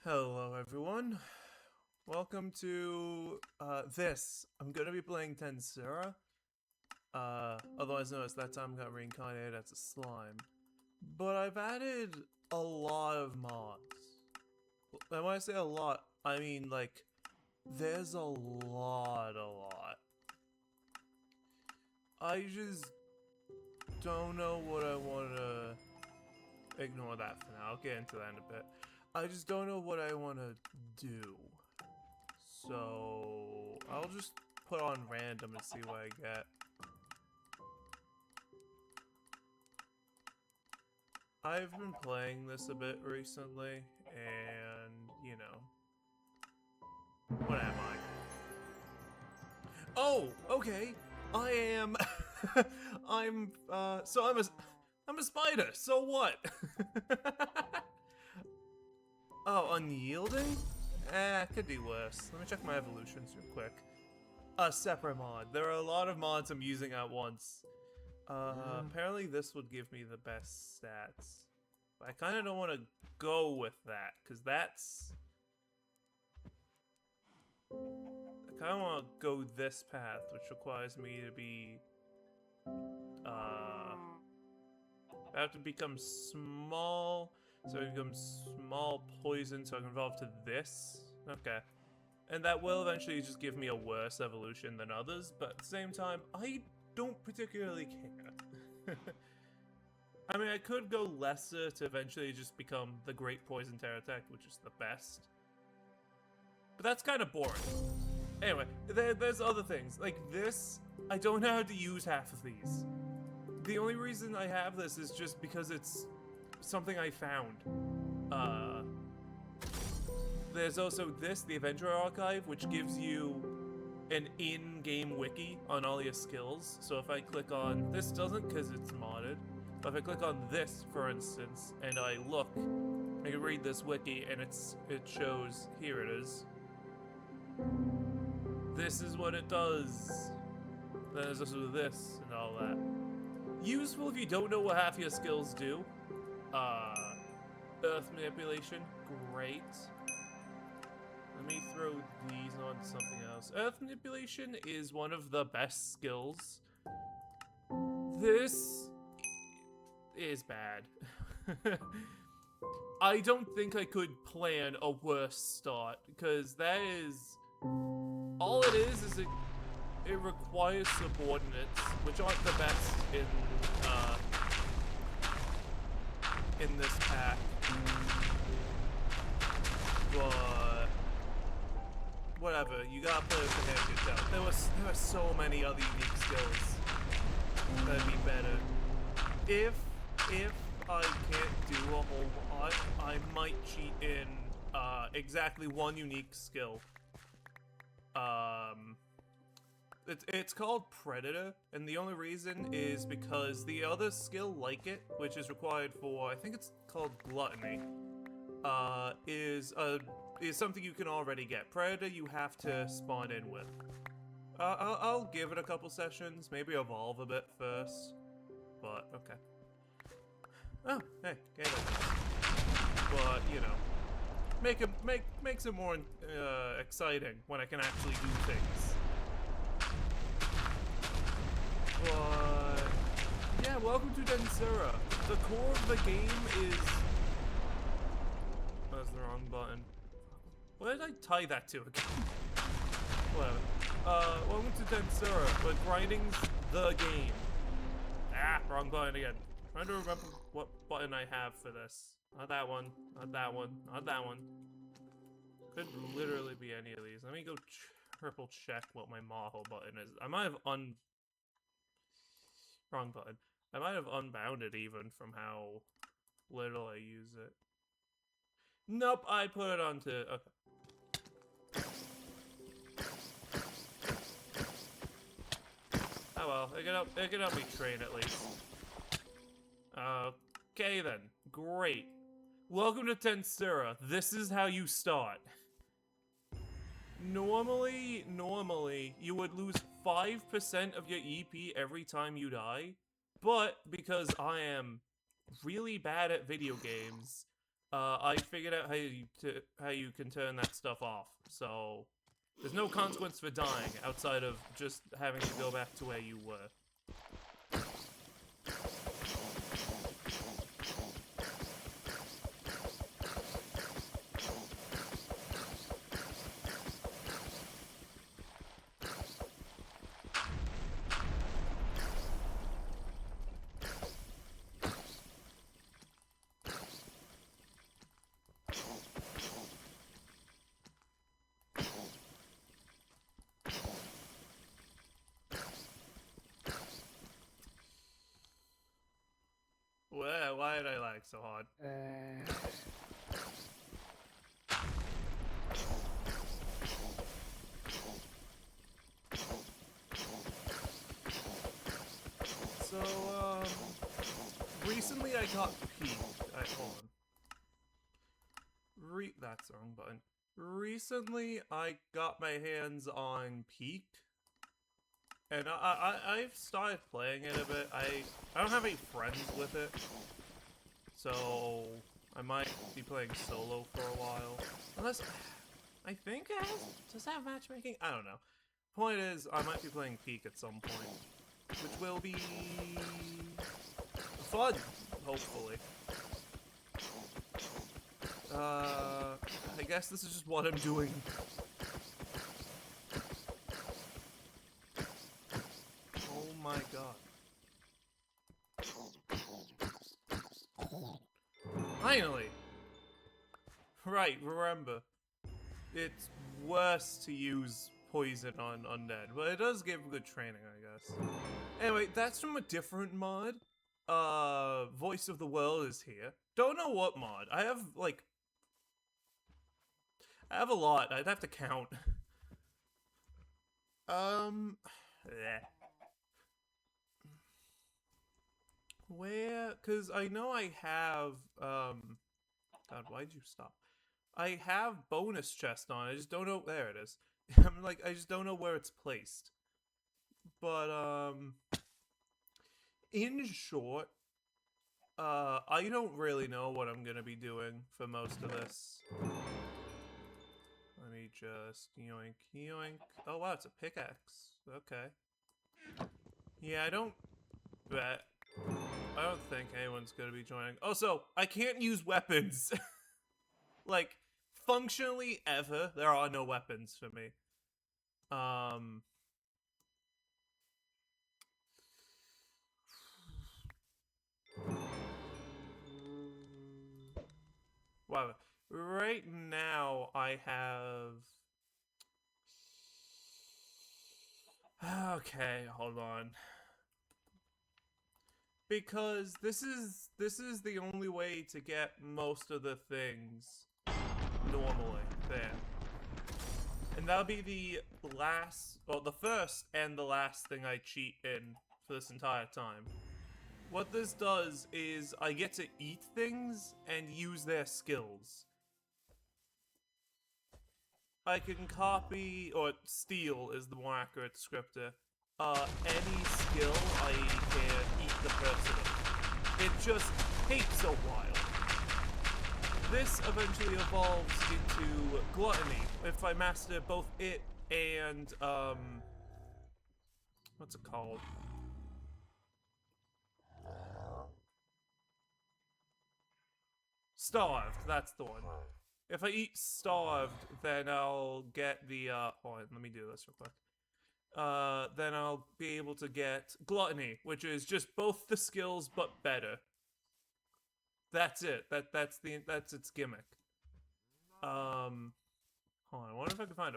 Hello everyone, welcome to this. I'm gonna be playing Tensura, otherwise known as That Time I Got Reincarnated as a slime. But I've added a lot of mods. And when I say a lot, I mean like, there's a lot. I just don't know what I wanna... Ignore that for now, I'll get into that in a bit. I just don't know what I wanna do. So I'll just put on random and see what I get. I've been playing this a bit recently, and you know, what am I? Oh, okay. I am. I'm a spider. So what? Oh, unyielding? Could be worse. Let me check my evolutions real quick. A separate mod. There are a lot of mods I'm using at once. Apparently this would give me the best stats. But I kind of don't want to go with that, because that's... I kind of want to go this path, which requires me to be... I have to become small, so I become small poison, so I can evolve to this. Okay. And that will eventually just give me a worse evolution than others, but at the same time, I don't particularly care. I mean, I could go lesser to eventually just become the Great Poison Terratech, which is the best. But that's kind of boring. Anyway, there's other things. Like this, I don't know how to use half of these. The only reason I have this is just because it's something I found. There's also this, the Avenger Archive, which gives you an in-game wiki on all your skills. So if I click on... This doesn't because it's modded. But if I click on this, for instance, and I look, I can read this wiki, and it shows... Here it is. This is what it does. Then there's also this and all that. Useful if you don't know what half your skills do. Earth manipulation, great. Let me throw these on to something else. Earth manipulation is one of the best skills. This is bad. I don't think I could plan a worse start, because that is... All it is it requires subordinates, which aren't the best in this pack. But whatever, you gotta play with the hand yourself. There were so many other unique skills that'd be better. If I can't do a whole lot, I might cheat in exactly one unique skill. It's called Predator, and the only reason is because the other skill like it, which is required for, I think it's called Gluttony, is something you can already get. Predator you have to spawn in with. I'll give it a couple sessions, maybe evolve a bit first, but okay. Oh, hey, okay then. But, you know, makes it more exciting when I can actually do things. But yeah, welcome to Tensura. The core of the game is... That's the wrong button. What did I tie that to again? Whatever. Welcome to Tensura, where grinding's the game. Ah, wrong button again. I'm trying to remember what button I have for this. Not that one, not that one, not that one. Could literally be any of these. Let me go triple check what my Maho button is. I might have Wrong button. I might have unbounded even from how little I use it. Nope, I put it onto... Okay. Oh well, it can help me train at least. Okay then, great. Welcome to Tensura. This is how you start. Normally, you would lose 5% of your EP every time you die, but because I am really bad at video games, I figured out how you can turn that stuff off. So there's no consequence for dying outside of just having to go back to where you were. Why did I lag so hard? So, recently I got Peak. Hold on. That's the wrong button. Recently I got my hands on Peak. And I've started playing it a bit. I don't have any friends with it. So I might be playing solo for a while. Unless I think it has, does that have matchmaking? I don't know. Point is, I might be playing Peak at some point, which will be fun, hopefully. I guess this is just what I'm doing. Oh my god. Finally! Right, remember. It's worse to use poison on undead, but it does give good training, I guess. Anyway, that's from a different mod. Voice of the World is here. Don't know what mod. I have, like... I have a lot. I'd have to count. Where? Because I know I have, God, why'd you stop? I have bonus chest on. I just don't know. There it is. I'm like, I just don't know where it's placed. But, in short, I don't really know what I'm gonna be doing for most of this. Let me just yoink, yoink. Oh wow, it's a pickaxe. Okay. Yeah, I don't think anyone's gonna be joining. Also, I can't use weapons. Like, functionally ever, there are no weapons for me. Wow. Right now, I have... Okay, hold on. Because this is the only way to get most of the things normally. There. And that'll be the last, well, the first and the last thing I cheat in for this entire time. What this does is I get to eat things and use their skills. I can copy, or steal is the more accurate descriptor, any skill I can eat the person of. It just takes a while. This eventually evolves into gluttony, if I master both it and, what's it called? Starved, that's the one. If I eat starved, then I'll get the, hold on, let me do this real quick. Then I'll be able to get gluttony, which is just both the skills, but better. That's it. That's its gimmick. Hold on, I wonder if I can find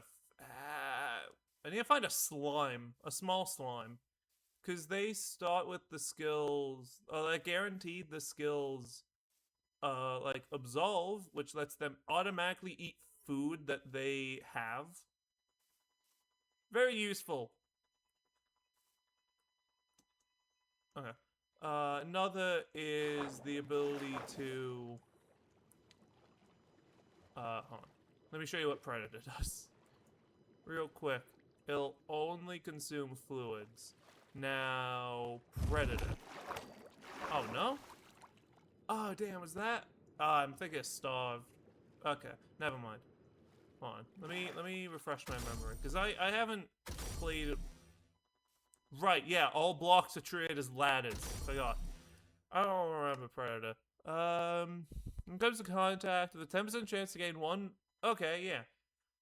I need to find a slime. A small slime. Because they start with the skills, like, guaranteed the skills, like, absolve, which lets them automatically eat food that they have. Very useful. Okay. Another is the ability to... hold on. Let me show you what Predator does. Real quick. It'll only consume fluids. Now, Predator. Oh, no? Oh, damn, was that? I'm thinking starved. Okay, never mind. Hold on. Let me refresh my memory because I haven't played. Right, yeah. All blocks are treated as ladders. Forgot. I don't remember Predator. In terms of contact, with a 10% chance to gain one. Okay, yeah.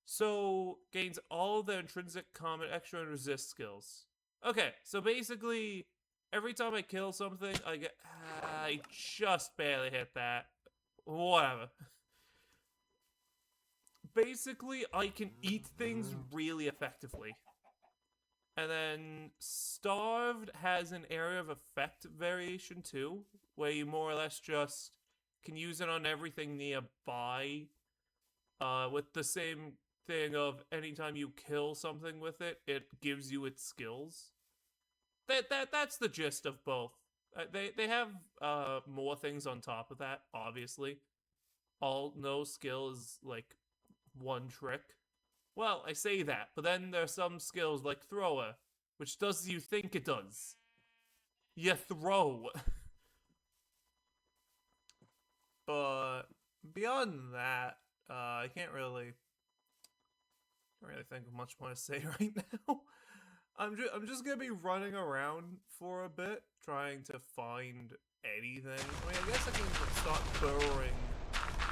So gains all of the intrinsic, common, extra, and resist skills. Okay, so basically, every time I kill something, I get. I just barely hit that. Whatever. Basically, I can eat things really effectively. And then Starved has an area of effect variation too, where you more or less just can use it on everything nearby. With the same thing of anytime you kill something with it, it gives you its skills. That's the gist of both. They have more things on top of that, obviously. All no skill is like one trick. Well, I say that, but then there are some skills like Thrower, which does as you think it does. You throw. But beyond that, I can't really think of much more to say right now. I'm just gonna be running around for a bit, trying to find anything. I mean, I guess I can start burrowing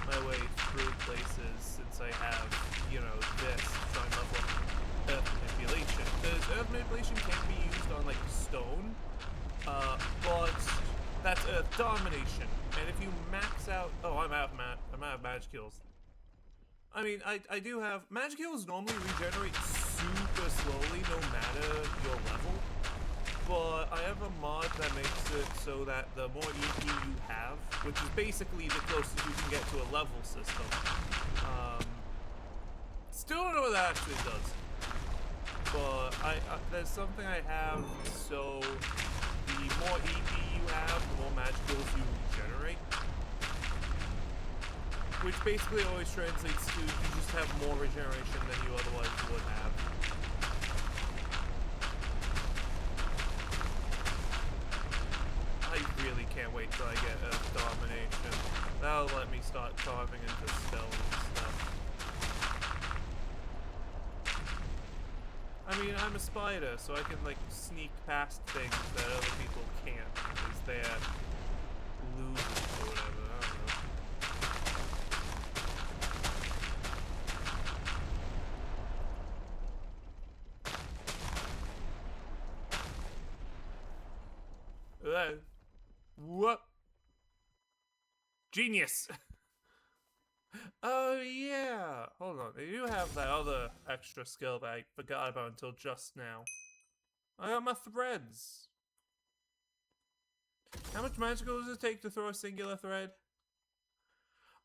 my way through places since I have, you know, this to try and level up Earth Manipulation. Because Earth Manipulation can be used on, like, stone, but that's Earth Domination. And if you max out... Oh, I'm out of magic kills. I mean, I do have... Magic heals normally regenerate super slowly no matter your level. But I have a mod that makes it so that the more EP you have, which is basically the closest you can get to a level system. Still don't know what that actually does. But there's something I have, so the more EP you have, the more magic heals you regenerate. Which basically always translates to you just have more regeneration than you otherwise would have. I really can't wait till I get Earth Domination. That'll let me start carving into stone and stuff. I mean, I'm a spider, so I can, like, sneak past things that other people can't, because they're losers or whatever, I don't know. What? Genius! Oh, yeah! Hold on, I do have that other extra skill that I forgot about until just now. I got my threads! How much magical does it take to throw a singular thread?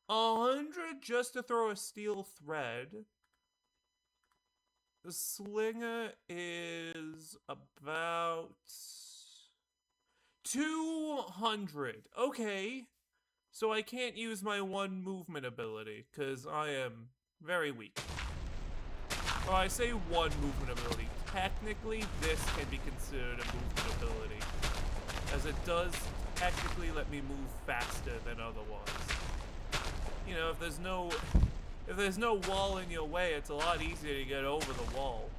100 just to throw a steel thread. The slinger is about 200. Okay. So I can't use my one movement ability, because I am very weak. Well, I say one movement ability. Technically, this can be considered a movement ability, as it does technically let me move faster than otherwise. You know, if there's no wall in your way, it's a lot easier to get over the wall.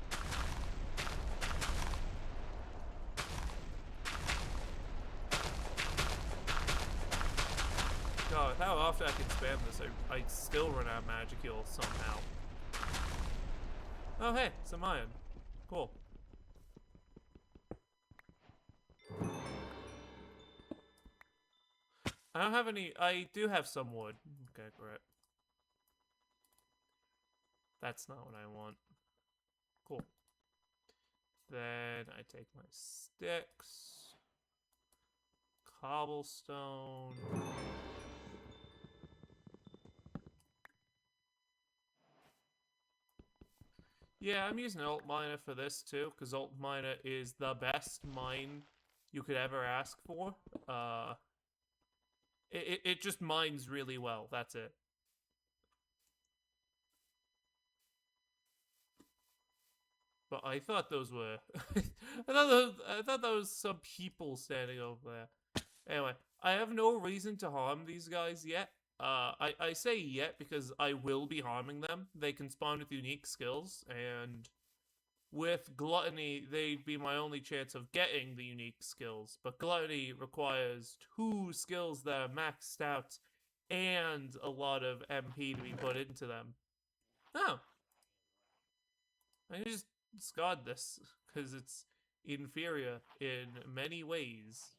God, how often I can spam this, I still run out of magic heal somehow. Oh hey, some iron. Cool. I don't have any, I do have some wood. Okay, great. That's not what I want. Cool. Then I take my sticks. Cobblestone. Yeah, I'm using Alt Miner for this too, because Alt Miner is the best mine you could ever ask for. It just mines really well, that's it. But I thought those were... I thought that was some people standing over there. Anyway, I have no reason to harm these guys yet. I say yet because I will be harming them. They can spawn with unique skills, and with Gluttony, they'd be my only chance of getting the unique skills. But Gluttony requires 2 skills that are maxed out and a lot of MP to be put into them. Oh. I can just discard this, because it's inferior in many ways.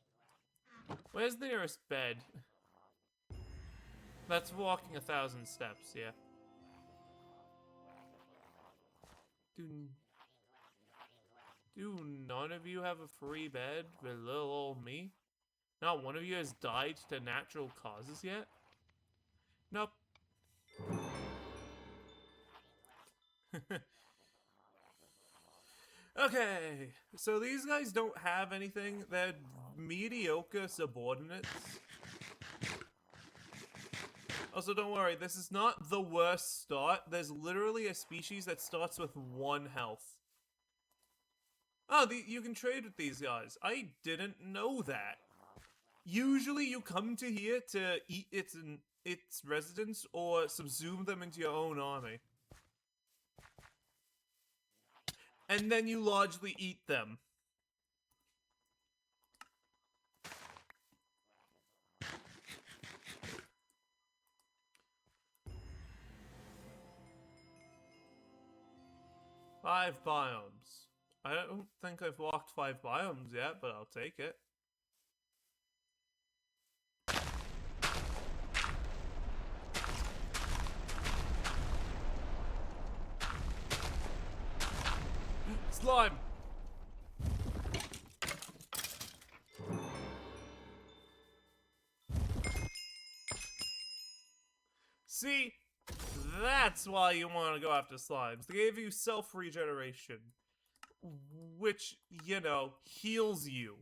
Where's the nearest bed? That's walking 1,000 steps, yeah. Do none of you have a free bed for little old me? Not one of you has died to natural causes yet? Nope. Okay, so these guys don't have anything. They're mediocre subordinates. Also, don't worry, this is not the worst start. There's literally a species that starts with 1 health. Oh, you can trade with these guys. I didn't know that. Usually you come to here to eat its residents or subsume them into your own army. And then you largely eat them. Five biomes. I don't think I've walked 5 biomes yet, but I'll take it. Slime! See? That's why you want to go after slimes. They gave you self-regeneration, which, you know, heals you.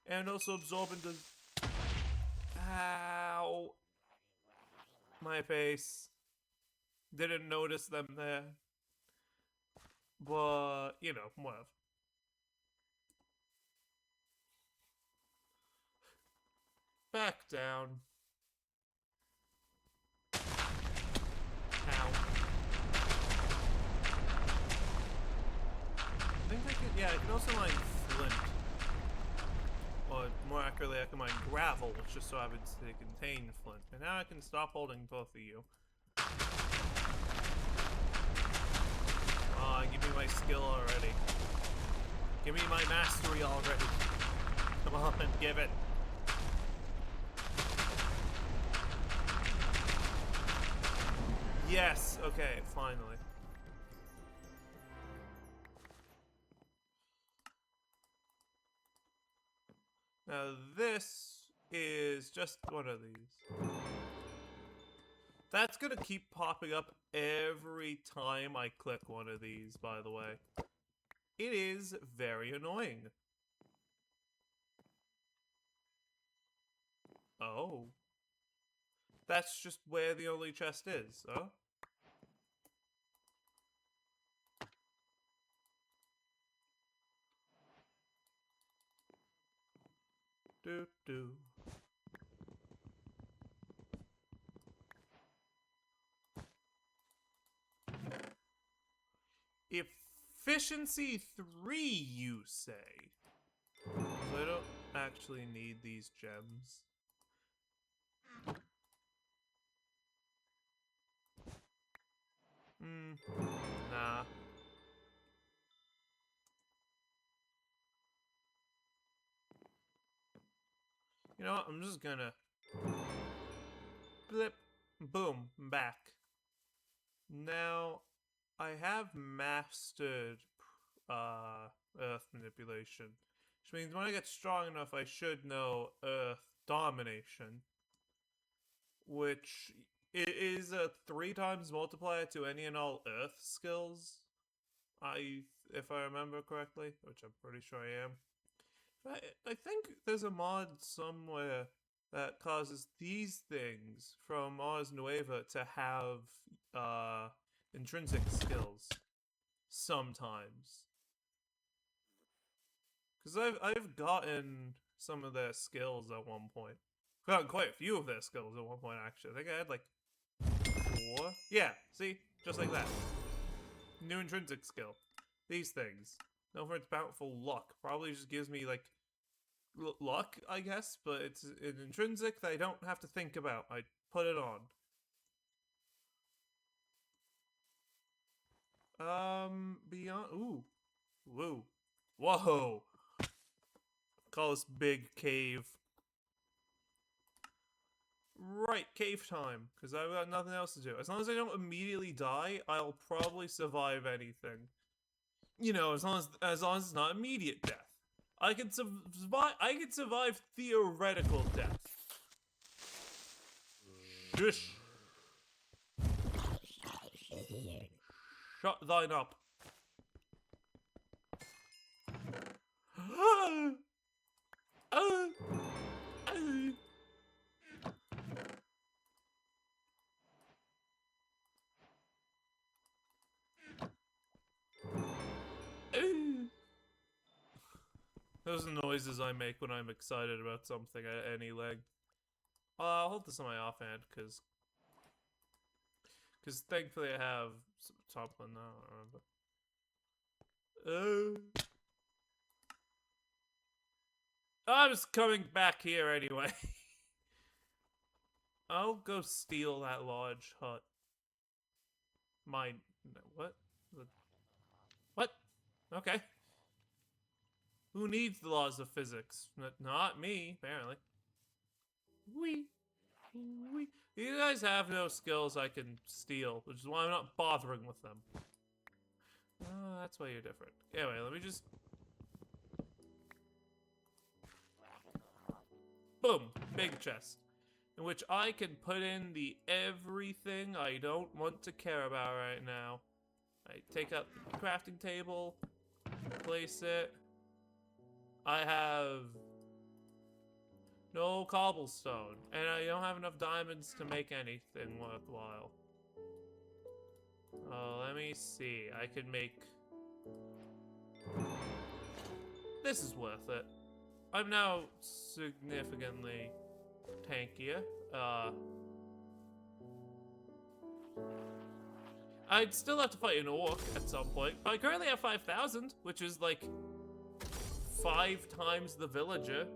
And also absorbent does... Ow. My face. Didn't notice them there. But, you know, whatever. Back down. Ow. I think I can, yeah, I can also mine flint. Or more accurately, I can mine gravel, just so I would contain flint. And now I can stop holding both of you. Give me my skill already. Give me my mastery already. Come on, give it. Yes, okay, finally. Now this is just one of these. That's gonna keep popping up every time I click one of these, by the way. It is very annoying. Oh. That's just where the only chest is, huh? Do. Efficiency 3, you say? So I don't actually need these gems. Nah. You know what? I'm just gonna... Blip. Boom. Back. Now, I have mastered Earth manipulation. Which means when I get strong enough, I should know Earth domination. Which is a 3 times multiplier to any and all Earth skills. If I remember correctly, which I'm pretty sure I am. I think there's a mod somewhere that causes these things from Mars Nueva to have intrinsic skills sometimes. Because I've gotten some of their skills at one point. Got quite a few of their skills at one point, actually. I think I had like 4. Yeah, see? Just like that. New intrinsic skill. These things. Known for its bountiful luck. Probably just gives me like luck, I guess, but it's an intrinsic that I don't have to think about. I put it on. Beyond. Ooh. Woo. Whoa. Call this big cave. Right, cave time. Because I've got nothing else to do. As long as I don't immediately die, I'll probably survive anything. You know, as long as it's not immediate death. I can survive theoretical death. Shush. Shut thine up. Those are the noises I make when I'm excited about something at any length. I'll hold this on my offhand, because thankfully I have something now, I remember. I was coming back here anyway. I'll go steal that large hut. Mine. What? What? Okay. Who needs the laws of physics? Not me, apparently. Wee. Wee. You guys have no skills I can steal, which is why I'm not bothering with them. Oh, that's why you're different. Anyway, let me just... Boom! Big chest. In which I can put in the everything I don't want to care about right now. I take out the crafting table, place it. I have no cobblestone, and I don't have enough diamonds to make anything worthwhile. Oh, let me see. I can make... This is worth it. I'm now significantly tankier. I'd still have to fight an orc at some point, but I currently have 5,000, which is like 5 times the villager.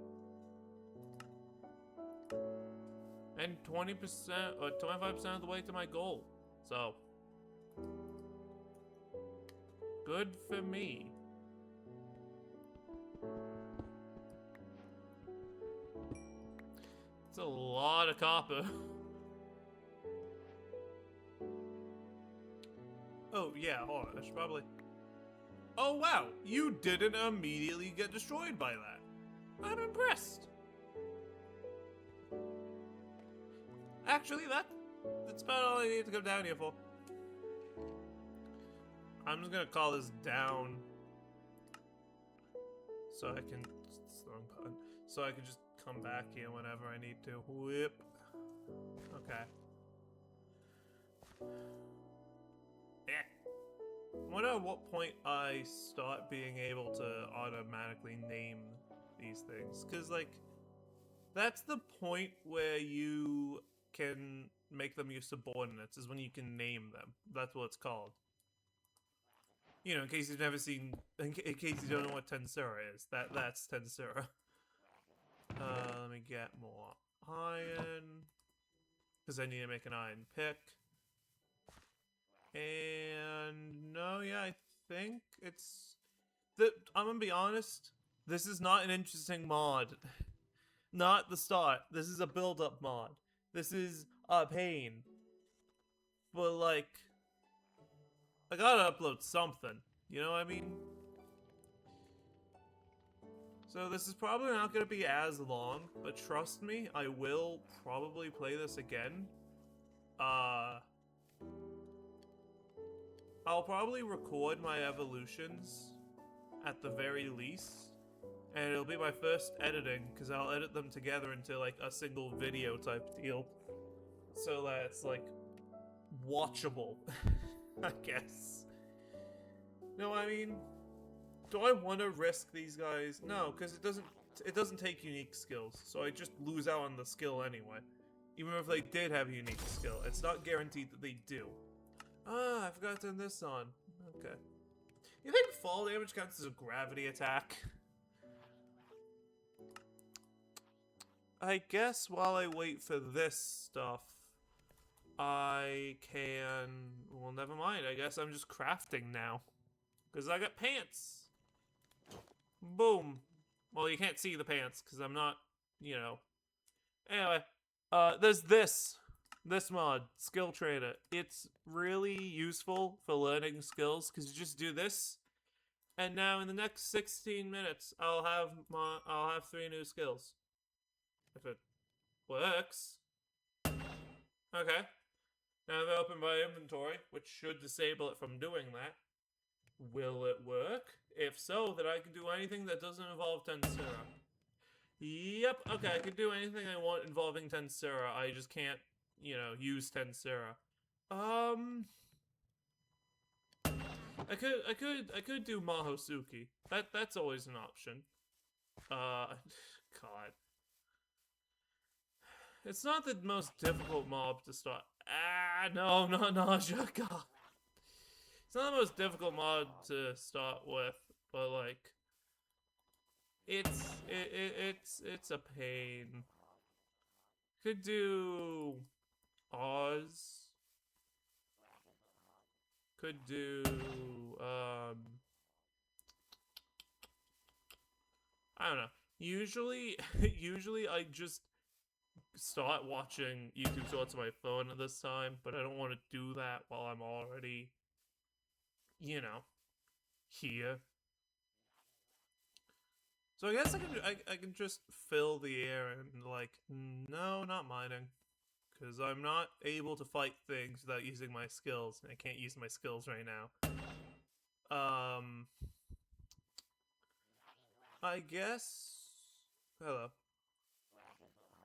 And 20% or 25% of the way to my goal. So, good for me. It's a lot of copper. Oh, yeah, hold on. I should probably... Oh, wow. You didn't immediately get destroyed by that. I'm impressed. Actually, that's about all I need to come down here for. I'm just gonna call this down. So I can... So I can just come back here whenever I need to. Whip. Okay. I wonder at what point I start being able to automatically name these things. Because, like, that's the point where you can make them your subordinates, is when you can name them. That's what it's called. You know, in case you've never seen... In case you don't know what Tensura is. That's Tensura. Let me get more iron. Because I need to make an iron pick. And no, yeah, I think it's... I'm gonna be honest, this is not an interesting mod. Not the start. This is a build-up mod. This is a pain. But, like, I gotta upload something. You know what I mean? So this is probably not gonna be as long, but trust me, I will probably play this again. I'll probably record my evolutions at the very least, and it'll be my first editing, because I'll edit them together into, like, a single video type deal. So that it's, like, watchable, I guess. No, I mean, do I want to risk these guys? No, because it doesn't... it doesn't take unique skills, so I just lose out on the skill anyway. Even if they did have a unique skill, it's not guaranteed that they do. Ah, I forgot to turn this on. Okay. You think fall damage counts as a gravity attack? I guess while I wait for this stuff, I can... Well, never mind. I guess I'm just crafting now. Because I got pants. Boom. Well, you can't see the pants because I'm not, you know. Anyway, there's this mod, Skill Trader. It's really useful for learning skills because you just do this, and now in the next 16 minutes, I'll have 3 new skills. If it works. Okay. Now I've opened my inventory, which should disable it from doing that. Will it work? If so, then I can do anything that doesn't involve Tensura. Yep, okay, I can do anything I want involving Tensura. I just can't, you know, use Tensura. I could do Mahosuki. That's always an option. God. It's not the most difficult mob to start. Ah, no, not nausea. God. It's not the most difficult mod to start with, but like, it's a pain. Could do Oz. Could do I don't know. Usually I just start watching YouTube Shorts on my phone at this time, but I don't want to do that while I'm already, you know, here. So I guess I can just fill the air and like, no, not mining. Because I'm not able to fight things without using my skills, and I can't use my skills right now. I guess... Hello.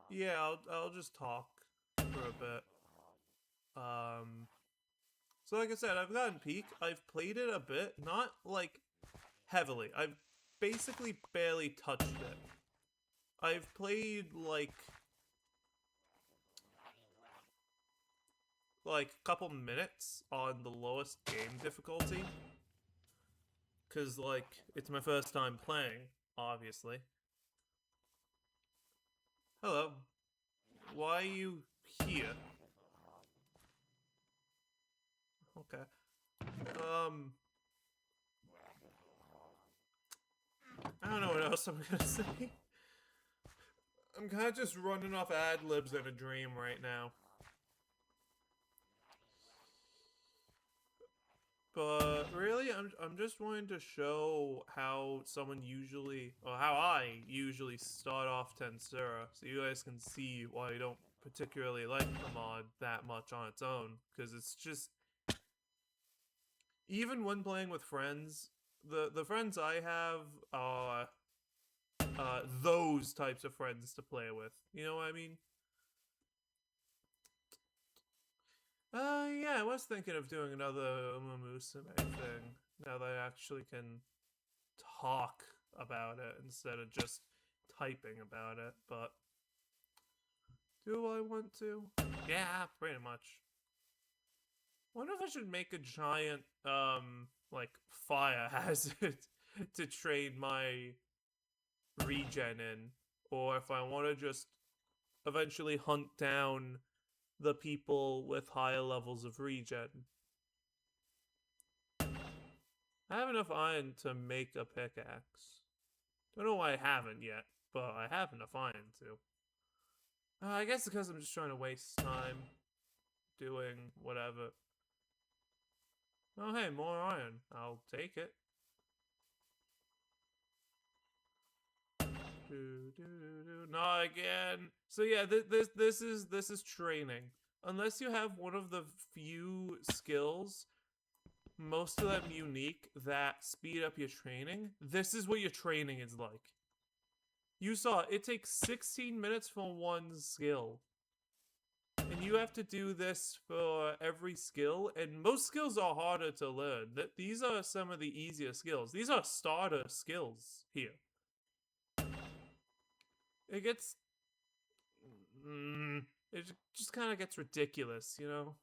Yeah, I'll just talk for a bit. So like I said, I've gotten Peak. I've played it a bit, not like heavily. I've basically barely touched it. I've played like a couple minutes on the lowest game difficulty. Cause like, it's my first time playing, obviously. Hello. Why are you here? Okay. I don't know what else I'm gonna say. I'm kinda just running off ad-libs in a dream right now. But really, I'm just wanting to show how I usually start off Tensura, so you guys can see why I don't particularly like the mod that much on its own, because it's just, even when playing with friends, the friends I have are those types of friends to play with. You know what I mean? Yeah, I was thinking of doing another Umumusume thing, now that I actually can talk about it instead of just typing about it, but... Do I want to? Yeah, pretty much. Wonder if I should make a giant, like, fire hazard to train my regen in, or if I want to just eventually hunt down the people with higher levels of regen. I have enough iron to make a pickaxe. Don't know why I haven't yet, but I have enough iron to. I guess because I'm just trying to waste time doing whatever. Oh hey, more iron. I'll take it. Not again. So yeah, this is training. Unless you have one of the few skills, most of them unique, that speed up your training, this is what your training is like. You saw, it takes 16 minutes for one skill. And you have to do this for every skill, and most skills are harder to learn. These are some of the easier skills. These are starter skills here. it gets it just kind of gets ridiculous, you know.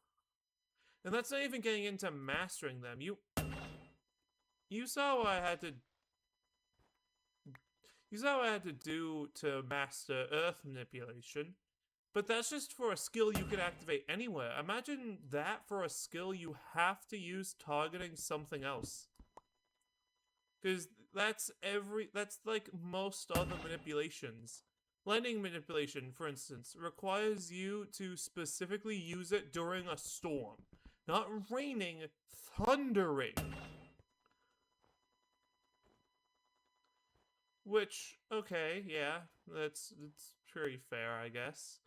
And that's not even getting into mastering them. You saw what I had to you saw what I had to do to master Earth manipulation. But that's just for a skill you can activate anywhere. Imagine that for a skill you have to use targeting something else. Because that's like most other manipulations. Lightning manipulation, for instance, requires you to specifically use it during a storm. Not raining, thundering. Which, okay, yeah, that's pretty fair, I guess.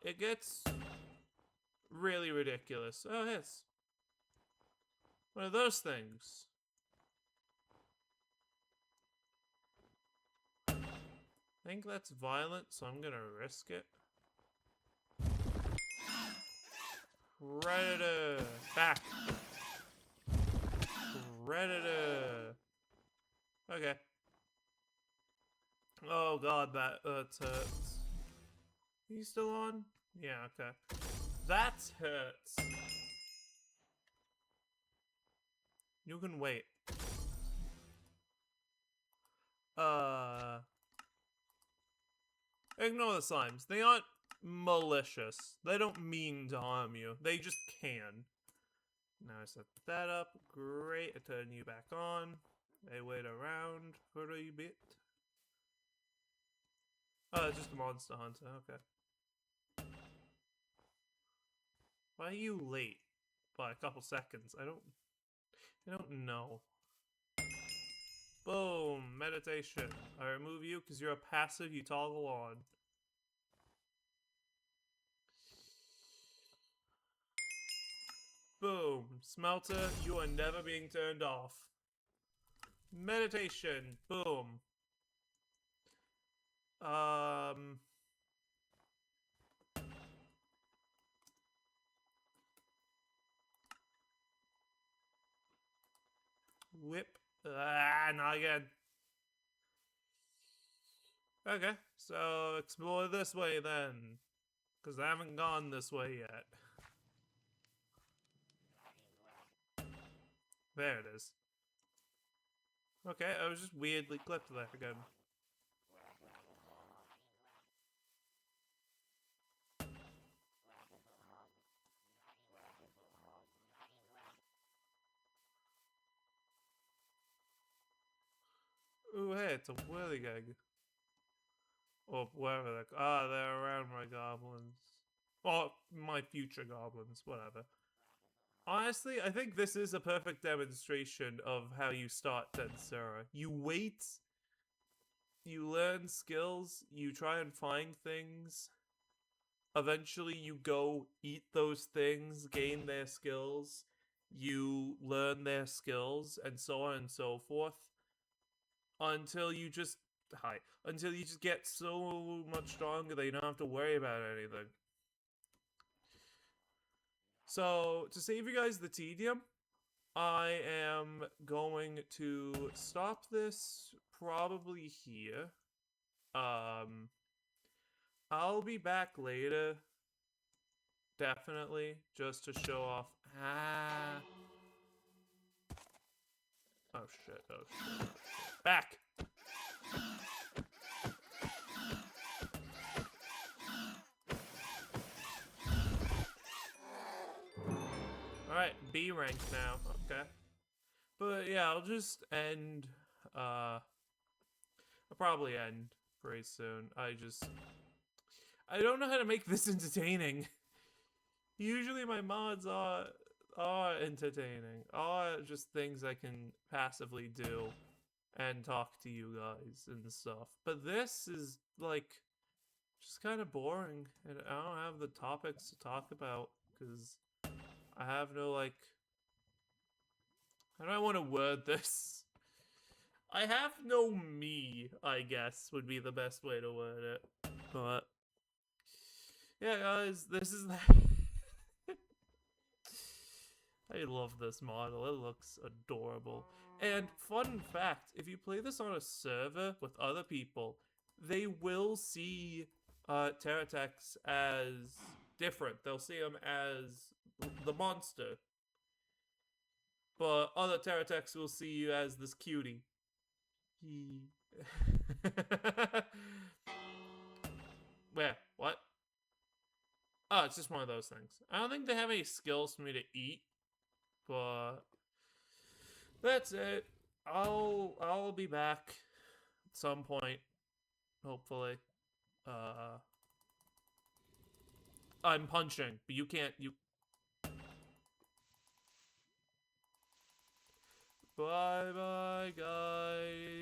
It gets really ridiculous. Oh, yes. One of those things. I think that's violent, so I'm gonna risk it. Predator! Back! Predator! Okay. Oh god, that hurts. Are you still on? Yeah, okay. That hurts. You can wait. Ignore the slimes. They aren't malicious. They don't mean to harm you. They just can. Now I set that up. Great. I turn you back on. I wait around for a bit. Oh, it's just a monster hunter. Okay. Why are you late by a couple seconds? I don't know. Boom. Meditation. I remove you because you're a passive you toggle on. Boom. Smelter, you are never being turned off. Meditation. Boom. Whip. Not again. Okay, so explore this way then. Because I haven't gone this way yet. There it is. Okay, I was just weirdly clipped there again. Ooh, hey, it's a whirligig. Or wherever they're... they're around my goblins. Well, my future goblins, whatever. Honestly, I think this is a perfect demonstration of how you start Tensura. You wait, you learn skills, you try and find things. Eventually, you go eat those things, gain their skills, you learn their skills, and so on and so forth. Until you just get so much stronger that you don't have to worry about anything. So, to save you guys the tedium, I am going to stop this probably here. I'll be back later, definitely, just to show off. Oh shit, oh shit, oh shit. Back! Alright, B rank now, okay. But yeah, I'll just end, I'll probably end pretty soon. I don't know how to make this entertaining. Usually my mods are entertaining, are just things I can passively do and talk to you guys and stuff. But this is, like, just kind of boring, and I don't have the topics to talk about, because I have no, like... How do I want to word this? I have no me, I guess, would be the best way to word it. But... yeah, guys, this is that. I love this model. It looks adorable. And fun fact, if you play this on a server with other people, they will see Terratex as different. They'll see him as the monster. But other Terratex will see you as this cutie. Where? What? Oh, it's just one of those things. I don't think they have any skills for me to eat, but that's it. I'll be back at some point, hopefully. I'm punching, but you can't. You. Bye bye, guys.